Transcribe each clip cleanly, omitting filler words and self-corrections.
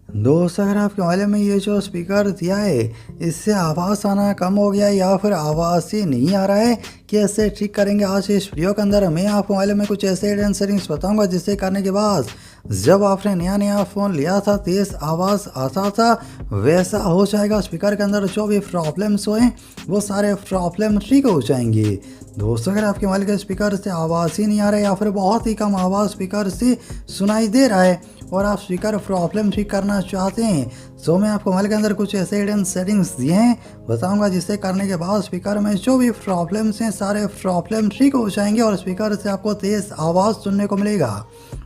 दोस्त अगर आपके मोबाइल में ये जो स्पीकर दिया है इससे आवाज़ आना कम हो गया या फिर आवाज़ ही नहीं आ रहा है, कैसे ठीक करेंगे आज इस वीडियो के अंदर मैं आपको मोबाइल में कुछ ऐसे हिडन सेटिंग्स बताऊंगा जिससे करने के बाद जब आपने नया फ़ोन लिया था तेज़ आवाज़ आता था वैसा हो जाएगा। स्पीकर के अंदर जो भी प्रॉब्लम्स हुए वो सारे प्रॉब्लम ठीक हो जाएंगे। दोस्तों अगर आपके मोबाइल के स्पीकर से आवाज़ ही नहीं आ रहा है या फिर बहुत ही कम आवाज़ स्पीकर से सुनाई दे रहा है और आप स्पीकर प्रॉब्लम ठीक करना चाहते हैं तो मैं आपको मोबाइल के अंदर कुछ ऐसे हिडन सेटिंग्स दिए हैं बताऊंगा जिससे करने के बाद स्पीकर में जो भी प्रॉब्लम्स हैं सारे प्रॉब्लम ठीक हो जाएंगे और स्पीकर से आपको तेज़ आवाज़ सुनने को मिलेगा।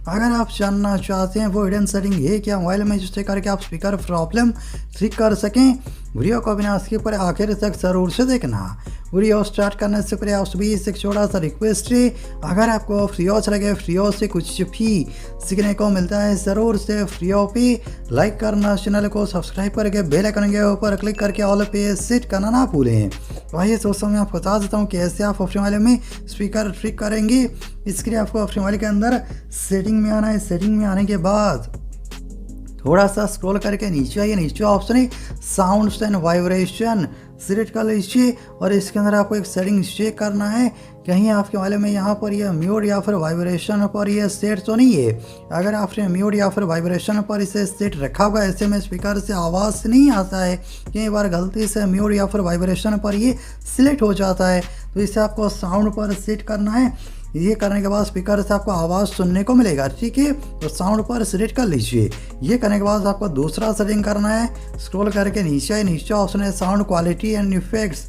अगर आप जानना चाहते हैं वो हिडन सेटिंग ये क्या मोबाइल में जिससे करके आप स्पीकर प्रॉब्लम ठीक कर सकें, वीडियो को बिना स्किप पर आखिर तक ज़रूर से देखना। वीडियो स्टार्ट करने से पहले आप सभी से एक छोटा सा रिक्वेस्ट है, अगर आपको फ्रीओ अच्छा लगे फ्रीओ से कुछ भी सीखने को मिलता है ज़रूर से फ्रीओ पे लाइक करना, चैनल को सब्सक्राइब करके बेल आइकन के ऊपर क्लिक करके ऑल पे सेट करना ना भूलें। वही दोस्तों मैं आपको बता देता हूँ कैसे आप अपने मोबाइल में स्पीकर ठीक करेंगे। इसके लिए आपको अपने मोबाइल के अंदर सेटिंग में आना है। सेटिंग में आने के बाद थोड़ा सा स्क्रॉल करके नीचे आइए, नीचे ऑप्शन है साउंड्स एंड वाइब्रेशन, सिलेक्ट कर लीजिए और इसके अंदर आपको एक सेटिंग चेक करना है कहीं आपके मोबाइल में यहाँ पर यह म्यूट या फिर वाइब्रेशन पर यह सेट तो नहीं है। अगर आपने म्यूट या फिर वाइब्रेशन पर इसे सेट रखा होगा ऐसे में स्पीकर से आवाज़ नहीं आता है, कई बार गलती से म्यूट या फिर वाइब्रेशन पर ये सिलेक्ट हो जाता है तो इसे आपको साउंड पर सेट करना है। ये करने के बाद स्पीकर से आपको आवाज़ सुनने को मिलेगा, ठीक है। तो साउंड पर सिलेक्ट कर लीजिए। ये करने के बाद आपको दूसरा सेटिंग करना है, स्क्रॉल करके नीचे ऑप्शन है sound quality and effects,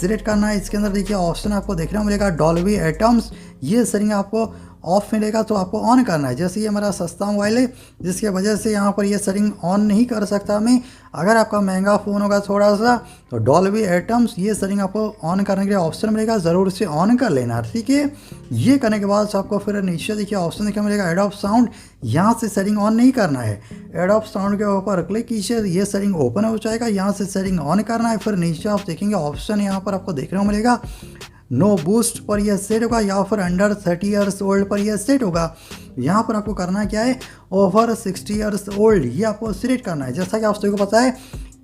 select करना है। इसके अंदर देखिए ऑप्शन आपको देखने को मिलेगा डॉल्बी एटम्स, ये सेटिंग आपको ऑफ मिलेगा तो आपको ऑन करना है। जैसे ये हमारा सस्ता मोबाइल है जिसकी वजह से यहाँ पर ये सेटिंग ऑन नहीं कर सकता मैं। अगर आपका महंगा फ़ोन होगा थोड़ा सा तो डॉल्बी एटम्स ये सेटिंग आपको ऑन करने के लिए ऑप्शन मिलेगा, ज़रूर से ऑन कर लेना, ठीक है। ये करने के बाद आपको फिर नीचे देखिए ऑप्शन देखने मिलेगा एड ऑफ साउंड, यहाँ से सेटिंग ऑन नहीं करना है। एड ऑफ साउंड के ऊपर क्लिक कीजिए, ये सेटिंग ओपन हो जाएगा, यहाँ से सेटिंग ऑन करना है। फिर नीचे आप देखेंगे ऑप्शन यहाँ पर आपको देखने को मिलेगा नो बूस्ट पर यह सेट होगा या फिर अंडर 30 ईयर्स ओल्ड पर यह सेट होगा। यहाँ पर आपको करना क्या है ओवर 60 ईयर्स ओल्ड ये आपको सिलेक्ट करना है। जैसा कि आप सभी को पता है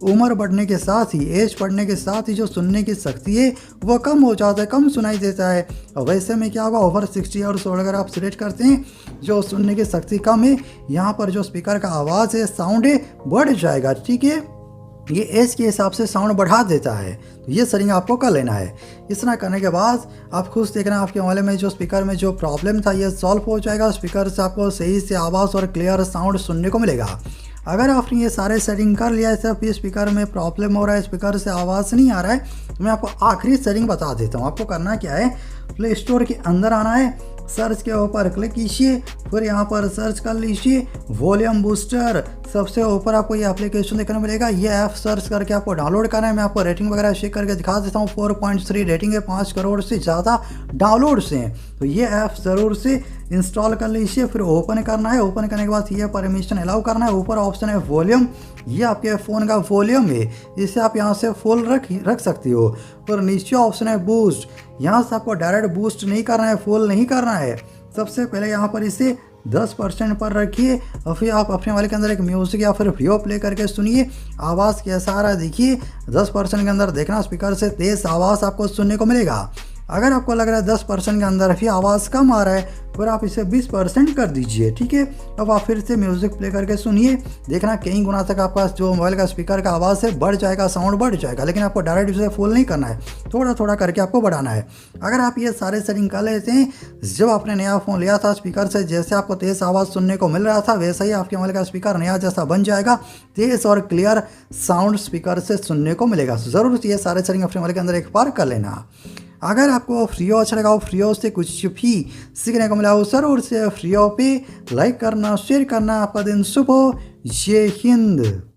उम्र बढ़ने के साथ ही एज बढ़ने के साथ ही जो सुनने की शक्ति है वो कम हो जाता है, कम सुनाई देता है। और वैसे में क्या होगा ओवर 60 ईयर्स ओल्ड अगर आप सिलेक्ट करते हैं जो सुनने की शक्ति कम है यहाँ पर जो स्पीकर का आवाज़ है साउंड है बढ़ जाएगा, ठीक है। ये एज के हिसाब से साउंड बढ़ा देता है तो ये सेटिंग आपको कर लेना है। इतना करने के बाद आप खुद देखना आपके मोबाइल में जो स्पीकर में जो प्रॉब्लम था ये सॉल्व हो जाएगा। स्पीकर से आपको सही से आवाज़ और क्लियर साउंड सुनने को मिलेगा। अगर आपने ये सारे सेटिंग कर लिया है, सिर्फ ये स्पीकर में प्रॉब्लम हो रहा है, स्पीकर से आवाज़ नहीं आ रहा है तो मैं आपको आखिरी सेटिंग बता देता हूँ। आपको करना क्या है प्ले स्टोर के अंदर आना है, सर्च के ऊपर क्लिक कीजिए, फिर यहाँ पर सर्च कर लीजिए वॉल्यूम बूस्टर। सबसे ऊपर आपको ये एप्लीकेशन देखने मिलेगा, ये ऐप सर्च करके आपको डाउनलोड करना है। मैं आपको रेटिंग वगैरह चेक करके दिखा देता हूँ। 4.3 रेटिंग है, 5 करोड़ से ज़्यादा डाउनलोड्स हैं तो ये ऐप ज़रूर से इंस्टॉल कर लीजिए। फिर ओपन करना है, ओपन करने के बाद ये परमिशन अलाउ करना है। ऊपर ऑप्शन है वॉल्यूम, ये आपके फ़ोन का वॉल्यूम है, इसे आप यहाँ से फुल रख सकती हो। फिर नीचे ऑप्शन है बूस्ट, यहाँ से आपको डायरेक्ट बूस्ट नहीं करना है, फुल नहीं करना है। सबसे पहले यहाँ पर इसे 10% पर रखिए और फिर आप अपने मोबाइल के अंदर एक म्यूज़िक या फिर वीडियो प्ले करके सुनिए, आवाज़ कैसा आ रहा है देखिए। 10% के अंदर देखना स्पीकर से तेज़ आवाज़ आपको सुनने को मिलेगा। अगर आपको लग रहा है 10% के अंदर भी आवाज़ कम आ रहा है फिर आप इसे 20% कर दीजिए, ठीक है। अब आप फिर से म्यूज़िक प्ले करके सुनिए, देखना कई गुना तक आपका जो मोबाइल का स्पीकर का आवाज़ है बढ़ जाएगा, साउंड बढ़ जाएगा। लेकिन आपको डायरेक्ट इसे फुल नहीं करना है, थोड़ा थोड़ा करके आपको बढ़ाना है। अगर आप ये सारे सेटिंग कर लेते हैं, जब आपने नया फ़ोन लिया था स्पीकर से जैसे आपको तेज़ आवाज़ सुनने को मिल रहा था वैसा ही आपके मोबाइल का स्पीकर नया जैसा बन जाएगा, तेज़ और क्लियर साउंड स्पीकर से सुनने को मिलेगा। ज़रूर ये सारे सेटिंग अपने मोबाइल के अंदर एक बार कर लेना। अगर आपको फ्रीओ अच्छा लगा हो, फ्रीओ से कुछ भी सीखने को मिला हो, ज़रूर से फ्रीओ पे लाइक करना, शेयर करना। आपका दिन शुभ हो। जय हिंद।